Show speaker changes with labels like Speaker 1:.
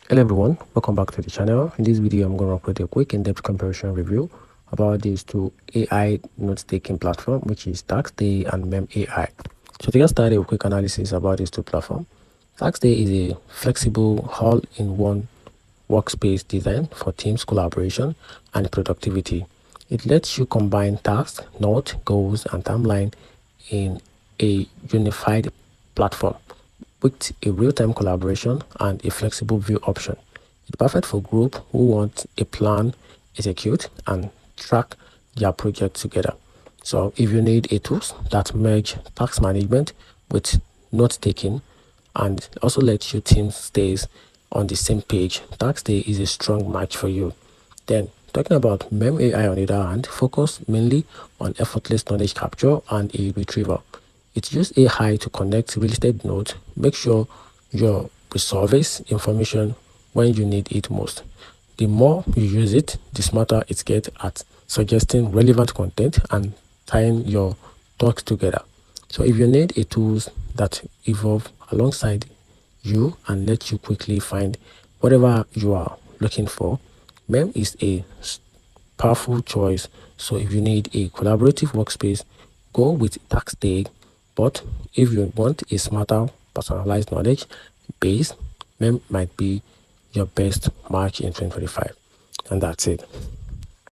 Speaker 1: Hello everyone, welcome back to the channel. In this video, I'm going to put a quick in-depth comparison review about these two AI note-taking platform, which is Taskade and AI. So to get started, a quick analysis about these two platforms. Taskade is a flexible, all-in-one workspace design for teams collaboration and productivity. It lets you combine tasks, notes, goals, and timeline in a unified platform with a real-time collaboration and a flexible view option. It's perfect for groups who want a plan, execute, and track their project together. So if you need a tools that merge task management with note-taking and also lets your team stays on the same page, Taskade is a strong match for you. Then, talking about AI on the other hand, focus mainly on effortless knowledge capture and a retrieval. It uses AI to connect real estate nodes, make sure your resurface information when you need it most. The more you use it, the smarter it gets at suggesting relevant content and tying your thoughts together. So if you need a tools that evolve alongside you and let you quickly find whatever you are looking for, MEM is a powerful choice. So if you need a collaborative workspace, go with Taskade. But if you want a smarter, personalized knowledge base, MEM might be your best match in 2025. And that's it.